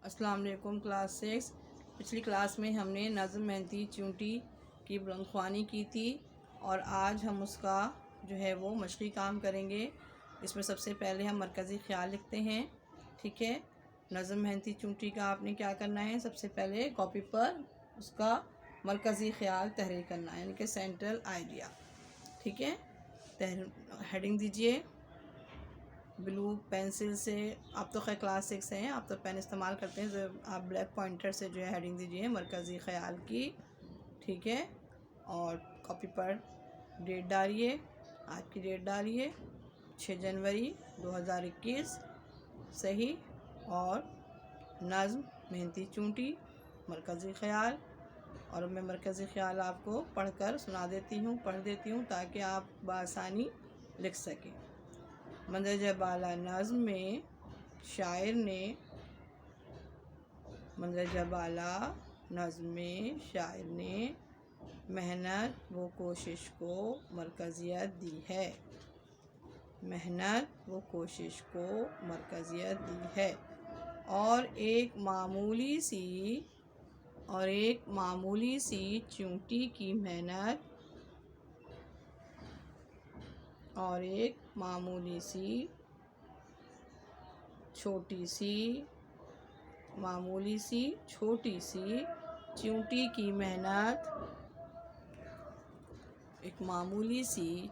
السلام علیکم کلاس 6۔ پچھلی کلاس میں ہم نے نظم محنتی چونٹی کی بلند خوانی کی تھی اور آج ہم اس کا جو ہے وہ مشقی کام کریں گے۔ اس میں سب سے پہلے ہم مرکزی خیال لکھتے ہیں، ٹھیک ہے۔ نظم محنتی چونٹی کا آپ نے کیا کرنا ہے، سب سے پہلے کاپی پر اس کا مرکزی خیال تحریر کرنا ہے، یعنی کہ سینٹرل آئیڈیا، ٹھیک ہے۔ ہیڈنگ دیجئے بلو پینسل سے، آپ تو خیر کلاس 6 ہیں، آپ تو پین استعمال کرتے ہیں، آپ بلیک پوائنٹر سے جو ہے ہیڈنگ دیجئے مرکزی خیال کی، ٹھیک ہے۔ اور کاپی پر ڈیٹ ڈالیے، آج کی ڈیٹ ڈالیے 6 جنوری 2021، صحیح۔ اور نظم محنتی چونٹی مرکزی خیال، اور میں مرکزی خیال آپ کو پڑھ کر سنا دیتی ہوں تاکہ آپ بآسانی لکھ سکیں۔ مندرجہ بالا نظم میں شاعر نے محنت و کوشش کو مرکزیت دی ہے، اور ایک معمولی سی چونٹی کی محنت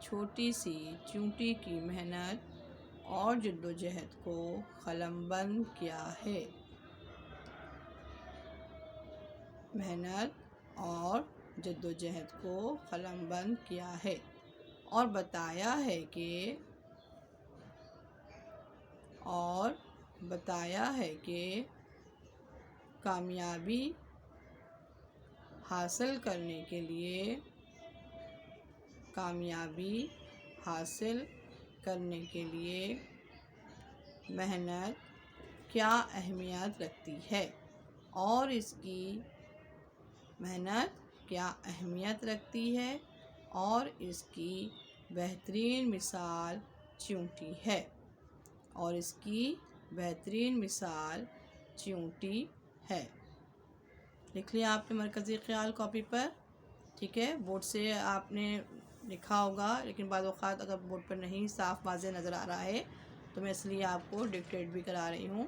چھوٹی سی چونٹی کی محنت اور جدوجہد کو قلم بند کیا ہے، اور بتایا ہے کہ کامیابی حاصل کرنے کے لیے محنت کیا اہمیت رکھتی ہے، اور اس کی بہترین مثال چونٹی ہے۔ لکھ لیا آپ نے مرکزی خیال کاپی پر، ٹھیک ہے۔ بورڈ سے آپ نے لکھا ہوگا، لیکن بعض اوقات اگر بورڈ پر نہیں صاف واضح نظر آ رہا ہے تو میں اس لیے آپ کو ڈکٹیٹ بھی کرا رہی ہوں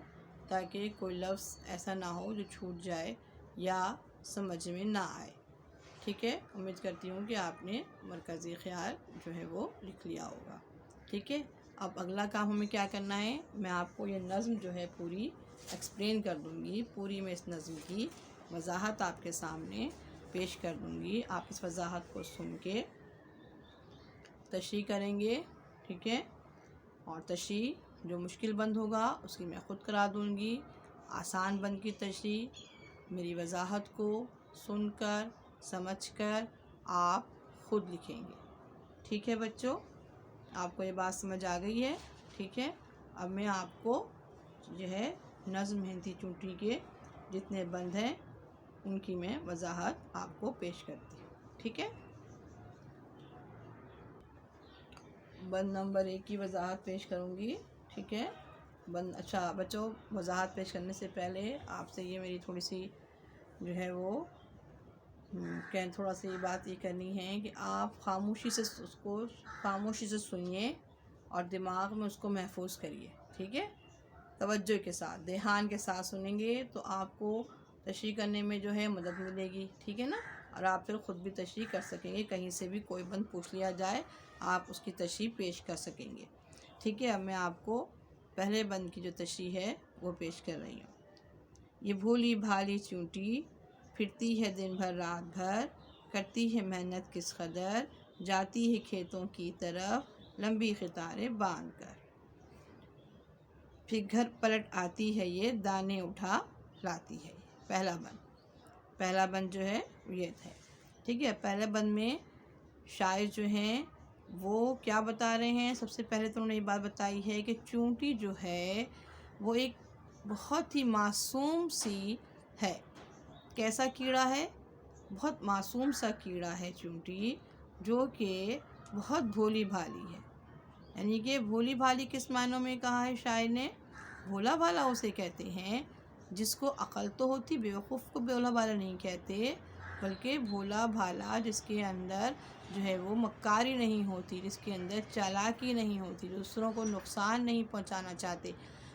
تاکہ کوئی لفظ ایسا نہ ہو جو چھوٹ جائے یا سمجھ میں نہ آئے، ٹھیک ہے۔ امید کرتی ہوں کہ آپ نے مرکزی خیال جو ہے وہ لکھ لیا ہوگا، ٹھیک ہے۔ اب اگلا کام ہمیں کیا کرنا ہے، میں آپ کو یہ نظم جو ہے پوری ایکسپلین کر دوں گی، پوری میں اس نظم کی وضاحت آپ کے سامنے پیش کر دوں گی۔ آپ اس وضاحت کو سن کے تشریح کریں گے، ٹھیک ہے۔ اور تشریح جو مشکل بند ہوگا اس کی میں خود کرا دوں گی، آسان بند کی تشریح میری وضاحت کو سن کر سمجھ کر آپ خود لکھیں گے، ٹھیک ہے بچوں۔ آپ کو یہ بات سمجھ آ گئی ہے، ٹھیک ہے۔ اب میں آپ کو جو ہے نظم محنتی چونٹی کے جتنے بند ہیں ان کی میں وضاحت آپ کو پیش کرتی ہوں، ٹھیک ہے۔ بند نمبر 1 کی وضاحت پیش کروں گی، ٹھیک ہے۔ اچھا بچوں، وضاحت پیش کرنے سے پہلے آپ سے یہ میری تھوڑی سی جو ہے وہ تھوڑا سی بات یہ کرنی ہے کہ آپ خاموشی سے سنیے اور دماغ میں اس کو محفوظ کریے، ٹھیک ہے۔ توجہ کے ساتھ، دھیان کے ساتھ سنیں گے تو آپ کو تشریح کرنے میں جو ہے مدد ملے گی، ٹھیک ہے نا، اور آپ پھر خود بھی تشریح کر سکیں گے، کہیں سے بھی کوئی بند پوچھ لیا جائے آپ اس کی تشریح پیش کر سکیں گے، ٹھیک ہے۔ اب میں آپ کو پہلے بند کی جو تشریح ہے وہ پیش کر رہی ہوں۔ یہ بھولی بھالی چونٹی پھرتی ہے دن بھر رات بھر، کرتی ہے محنت کس قدر، جاتی ہے کھیتوں کی طرف لمبی قطاریں باندھ کر، پھر گھر پلٹ آتی ہے یہ دانے اٹھا لاتی ہے۔ پہلا بند جو ہے یہ ہے، ٹھیک ہے۔ پہلے بند میں شاعر جو ہیں وہ کیا بتا رہے ہیں، سب سے پہلے تو انہوں نے یہ بات بتائی ہے کہ چونٹی جو ہے وہ ایک بہت ہی معصوم سی ہے۔ کیسا کیڑا ہے، بہت معصوم سا کیڑا ہے چونٹی، جو کہ بہت بھولی بھالی ہے۔ یعنی کہ بھولی بھالی کس معنوں میں کہا ہے شاعر نے، بھولا بھالا اسے کہتے ہیں جس کو عقل تو ہوتی، بیوقوف کو بولا بھالا نہیں کہتے، بلکہ بھولا بھالا جس کے اندر جو ہے وہ مکاری نہیں ہوتی، جس کے اندر چالاکی نہیں ہوتی، دوسروں کو نقصان نہیں پہنچانا چاہتے،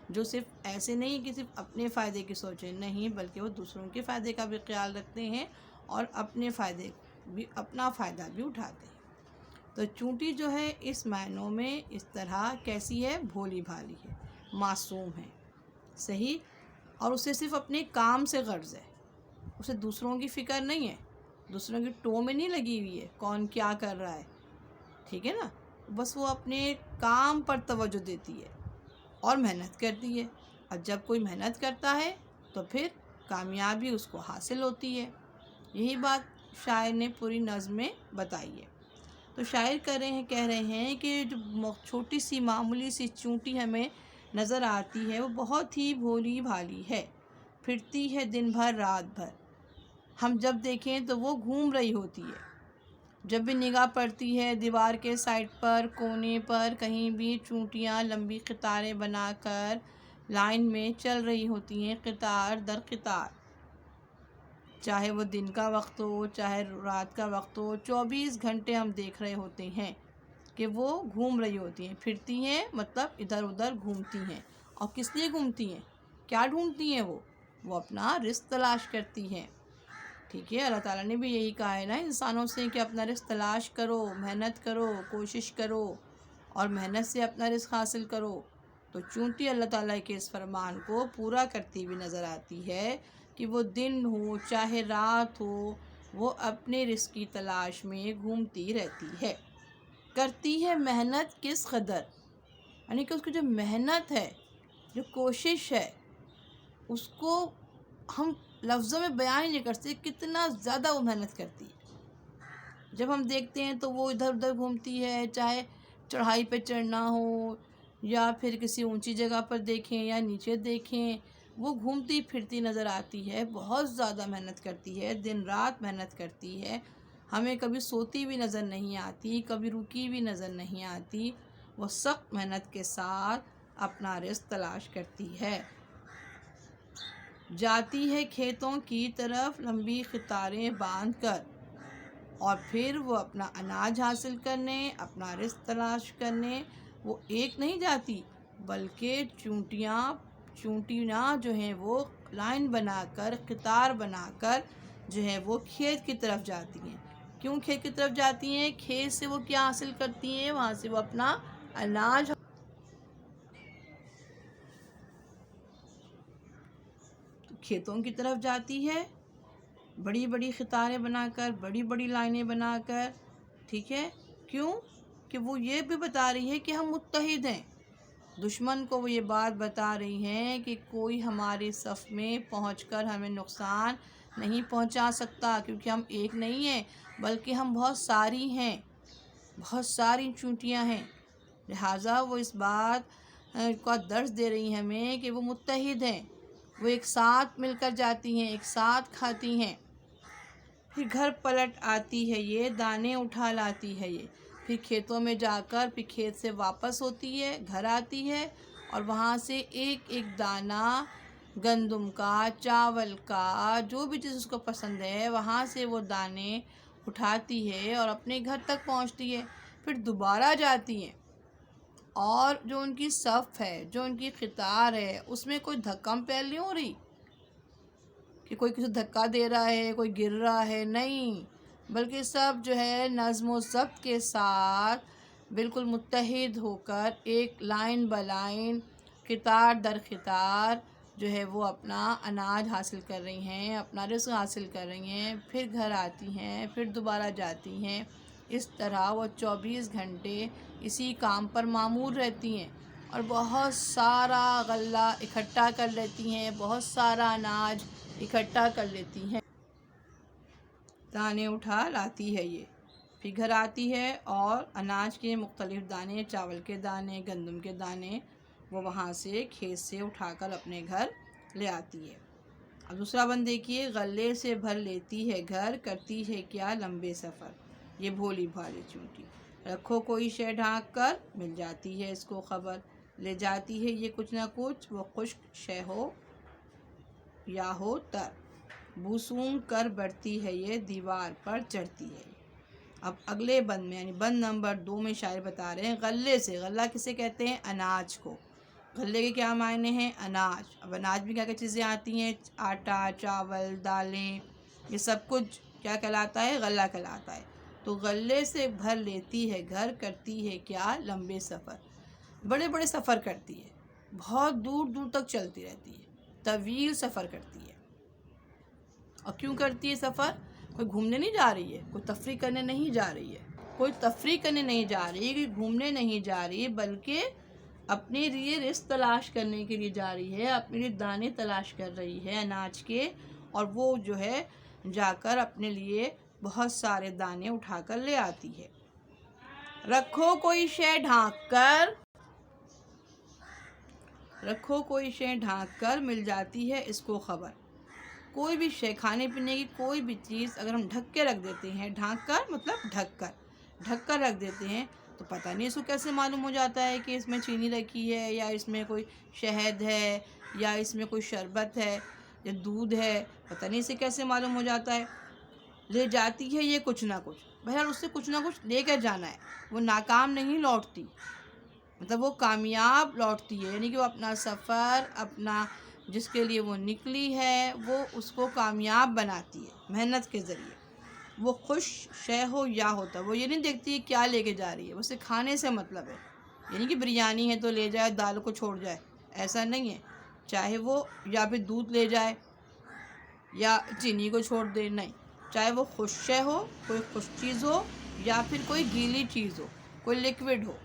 جو صرف ایسے نہیں کہ صرف اپنے فائدے کی سوچیں، نہیں بلکہ وہ دوسروں کے فائدے کا بھی خیال رکھتے ہیں اور اپنے فائدے بھی، اپنا فائدہ بھی اٹھاتے ہیں۔ تو چونٹی جو ہے اس معنوں میں اس طرح کیسی ہے؟ بھولی بھالی ہے، معصوم ہے، صحیح، اور اسے صرف اپنے کام سے غرض ہے، اسے دوسروں کی فکر نہیں ہے، دوسروں کی ٹو میں نہیں لگی ہوئی ہے کون کیا کر رہا ہے، ٹھیک ہے نا، بس وہ اپنے کام پر توجہ دیتی ہے اور محنت کرتی ہے، اور جب کوئی محنت کرتا ہے تو پھر کامیابی اس کو حاصل ہوتی ہے۔ یہی بات شاعر نے پوری نظم میں بتائی ہے۔ تو شاعر کہہ رہے ہیں کہ جو چھوٹی سی معمولی سی چونٹی ہمیں نظر آتی ہے وہ بہت ہی بھولی بھالی ہے، پھرتی ہے دن بھر رات بھر، ہم جب دیکھیں تو وہ گھوم رہی ہوتی ہے، جب بھی نگاہ پڑتی ہے دیوار کے سائڈ پر، کونے پر، کہیں بھی چونٹیاں لمبی قطاریں بنا کر لائن میں چل رہی ہوتی ہیں، قطار در قطار، چاہے وہ دن کا وقت ہو چاہے رات کا وقت ہو، 24 گھنٹے ہم دیکھ رہے ہوتے ہیں کہ وہ گھوم رہی ہوتی ہیں، پھرتی ہیں مطلب ادھر ادھر گھومتی ہیں۔ اور کس لیے گھومتی ہیں؟ کیا ڈھونڈتی ہیں وہ اپنا رزق تلاش کرتی ہیں، ٹھیک ہے۔ اللہ تعالیٰ نے بھی یہی کہا ہے نا انسانوں سے کہ اپنا رزق تلاش کرو، محنت کرو، کوشش کرو اور محنت سے اپنا رزق حاصل کرو۔ تو چونٹی اللہ تعالیٰ کے اس فرمان کو پورا کرتی ہوئی نظر آتی ہے کہ وہ دن ہو چاہے رات ہو، وہ اپنے رزق کی تلاش میں گھومتی رہتی ہے، کرتی ہے محنت کس قدر، یعنی کہ اس کی جو محنت ہے، جو کوشش ہے، اس کو ہم لفظوں میں بیان ہی نہیں کر سکتے کتنا زیادہ وہ محنت کرتی ہے۔ جب ہم دیکھتے ہیں تو وہ ادھر ادھر گھومتی ہے، چاہے چڑھائی پہ چڑھنا ہو یا پھر کسی اونچی جگہ پر دیکھیں یا نیچے دیکھیں، وہ گھومتی پھرتی نظر آتی ہے، بہت زیادہ محنت کرتی ہے، دن رات محنت کرتی ہے، ہمیں کبھی سوتی بھی نظر نہیں آتی، کبھی رکی بھی نظر نہیں آتی، وہ سخت محنت کے ساتھ اپنا رزق تلاش کرتی ہے۔ جاتی ہے کھیتوں کی طرف لمبی قطاریں باندھ کر، اور پھر وہ اپنا اناج حاصل کرنے، اپنا رزق تلاش کرنے وہ ایک نہیں جاتی، بلکہ چونٹیاں جو ہیں وہ لائن بنا کر، قطار بنا کر جو ہے وہ کھیت کی طرف جاتی ہیں۔ کیوں کھیت کی طرف جاتی ہیں؟ کھیت سے وہ کیا حاصل کرتی ہیں؟ وہاں سے وہ اپنا اناج کھیتوں کی طرف جاتی ہے، بڑی بڑی قطاریں بنا کر، بڑی بڑی لائنیں بنا کر، ٹھیک ہے، کیوں کہ وہ یہ بھی بتا رہی ہے کہ ہم متحد ہیں، دشمن کو وہ یہ بات بتا رہی ہیں کہ کوئی ہمارے صف میں پہنچ کر ہمیں نقصان نہیں پہنچا سکتا، کیونکہ ہم ایک نہیں ہیں بلکہ ہم بہت ساری ہیں، بہت ساری چونٹیاں ہیں، لہٰذا وہ اس بات کا درس دے رہی ہیں ہمیں کہ وہ متحد ہیں، وہ ایک ساتھ مل کر جاتی ہیں، ایک ساتھ کھاتی ہیں، پھر گھر پلٹ آتی ہے یہ، دانے اٹھا لاتی ہے یہ، پھر کھیتوں میں جا کر پھر کھیت سے واپس ہوتی ہے، گھر آتی ہے اور وہاں سے ایک ایک دانہ گندم کا، چاول کا، جو بھی چیز اس کو پسند ہے وہاں سے وہ دانے اٹھاتی ہے اور اپنے گھر تک پہنچتی ہے، پھر دوبارہ جاتی ہیں، اور جو ان کی صف ہے، جو ان کی قطار ہے، اس میں کوئی دھکم پہل نہیں ہو رہی کہ کوئی کسی دھکا دے رہا ہے، کوئی گر رہا ہے، نہیں، بلکہ سب جو ہے نظم و ضبط کے ساتھ بالکل متحد ہو کر ایک لائن بلائن، قطار در قطار جو ہے وہ اپنا اناج حاصل کر رہی ہیں، اپنا رزق حاصل کر رہی ہیں، پھر گھر آتی ہیں، پھر دوبارہ جاتی ہیں، اس طرح وہ 24 گھنٹے اسی کام پر معمور رہتی ہیں اور بہت سارا غلہ اکٹھا کر لیتی ہیں، بہت سارا اناج اکٹھا کر لیتی ہیں، دانے اٹھا لاتی ہے یہ، پھر گھر آتی ہے اور اناج کے مختلف دانے، چاول کے دانے، گندم کے دانے وہ وہاں سے کھیت سے اٹھا کر اپنے گھر لے آتی ہے۔ اب دوسرا بند دیکھیے، غلے سے بھر لیتی ہے گھر، کرتی ہے کیا لمبے سفر، یہ بھولی بھالی چونٹی، رکھو کوئی شے ڈھانک کر، مل جاتی ہے اس کو خبر، لے جاتی ہے یہ کچھ نہ کچھ، وہ خشک شے ہو یا ہو تر، بو سونگ کر بڑھتی ہے یہ دیوار پر چڑھتی ہے۔ اب اگلے بند میں یعنی بند نمبر 2 میں شاعر بتا رہے ہیں غلے سے، غلہ کسے کہتے ہیں؟ اناج کو۔ غلے کے کیا معنی ہیں؟ اناج۔ اب اناج میں کیا کیا چیزیں آتی ہیں؟ آٹا، چاول، دالیں، یہ سب کچھ کیا کہلاتا ہے؟ غلہ کہلاتا ہے۔ تو غلے سے بھر لیتی ہے گھر، کرتی ہے کیا؟ لمبے سفر، بڑے بڑے سفر کرتی ہے، بہت دور دور تک چلتی رہتی ہے، طویل سفر کرتی ہے۔ اور کیوں کرتی ہے سفر؟ کوئی گھومنے نہیں جا رہی ہے، کوئی تفریح کرنے نہیں جا رہی ہے، کوئی تفریح کرنے نہیں جا رہی ہے، کوئی گھومنے نہیں جا رہی ہے، بلکہ اپنے لیے رزق تلاش کرنے کے لیے جا رہی ہے، اپنے لیے دانے تلاش کر رہی ہے اناج کے، اور وہ جو ہے جا کر اپنے لیے بہت سارے دانے اٹھا کر لے آتی ہے۔ رکھو کوئی شے ڈھانک کر، رکھو کوئی شے ڈھانک کر، مل جاتی ہے اس کو خبر۔ کوئی بھی شے، کھانے پینے کی کوئی بھی چیز اگر ہم ڈھک کے رکھ دیتے ہیں، ڈھانک کر مطلب ڈھک کر رکھ دیتے ہیں، تو پتہ نہیں اس کو کیسے معلوم ہو جاتا ہے کہ اس میں چینی رکھی ہے، یا اس میں کوئی شہد ہے، یا اس میں کوئی شربت ہے، یا دودھ ہے، پتہ نہیں اسے کیسے معلوم ہو جاتا ہے۔ لے جاتی ہے یہ کچھ نہ کچھ، بہرحال اس سے کچھ نہ کچھ لے کر جانا ہے، وہ ناکام نہیں لوٹتی، مطلب وہ کامیاب لوٹتی ہے، یعنی کہ وہ اپنا سفر، اپنا جس کے لیے وہ نکلی ہے، وہ اس کو کامیاب بناتی ہے محنت کے ذریعے۔ وہ خوش شے ہو یا ہوتا، وہ یہ نہیں دیکھتی ہے کیا لے کے جا رہی ہے، اسے کھانے سے مطلب ہے، یعنی کہ بریانی ہے تو لے جائے، دال کو چھوڑ جائے، ایسا نہیں ہے، چاہے وہ یا پھر دودھ لے جائے یا چینی کو چھوڑ دے، نہیں، چاہے وہ خوش شے ہو، کوئی خوش چیز ہو، یا پھر کوئی گیلی چیز ہو، کوئی لیکوڈ ہو،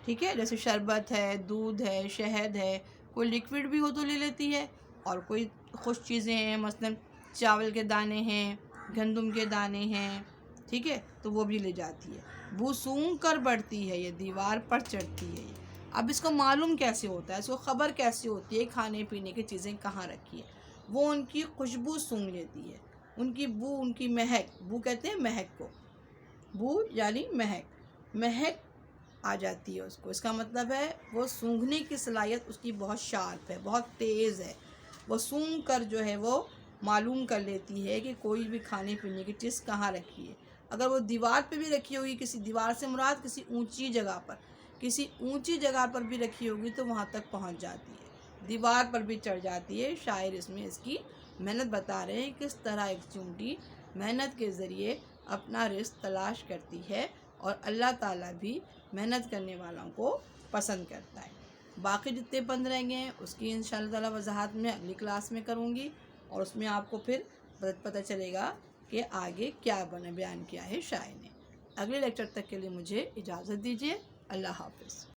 ٹھیک ہے، جیسے شربت ہے، دودھ ہے، شہد ہے، کوئی لیکوڈ بھی ہو تو لے لیتی ہے، اور کوئی خوش چیزیں ہیں مثلاً چاول کے دانے ہیں، گندم کے دانے ہیں، ٹھیک ہے، تو وہ بھی لے جاتی ہے۔ بو سونگ کر بڑھتی ہے یہ دیوار پر چڑھتی ہے یہ۔ اب اس کو معلوم کیسے ہوتا ہے، اس کو خبر کیسے ہوتی ہے کھانے پینے کی چیزیں کہاں رکھی ہیں؟ وہ ان کی خوشبو سونگھ لیتی ہے، ان کی بو، ان کی مہک، بو کہتے ہیں مہک کو، بو یعنی مہک، مہک آ جاتی ہے اس کو، اس کا مطلب ہے وہ سونگھنے کی صلاحیت اس کی بہت شارپ ہے، بہت تیز ہے، وہ سونگھ کر جو ہے وہ معلوم کر لیتی ہے کہ کوئی بھی کھانے پینے کی چیز کہاں رکھی ہے۔ اگر وہ دیوار پہ بھی رکھی ہوگی، کسی دیوار سے مراد کسی اونچی جگہ پر، کسی اونچی جگہ پر بھی رکھی ہوگی تو وہاں تک پہنچ جاتی ہے، دیوار پر بھی چڑھ جاتی ہے۔ شاعر اس میں اس کی محنت بتا رہے ہیں، کس طرح ایک چونٹی محنت کے ذریعے اپنا رزق تلاش کرتی ہے، اور اللہ تعالیٰ بھی محنت کرنے والوں کو پسند کرتا ہے۔ باقی جتنے بند رہ گئے ہیں اس کی انشاءاللہ تعالیٰ وضاحت میں اگلی کلاس میں کروں گی، اور اس میں آپ کو پھر پتہ چلے گا کہ آگے کیا بیان کیا ہے شاعر نے۔ اگلے لیکچر تک کے لیے مجھے اجازت دیجیے، اللہ حافظ۔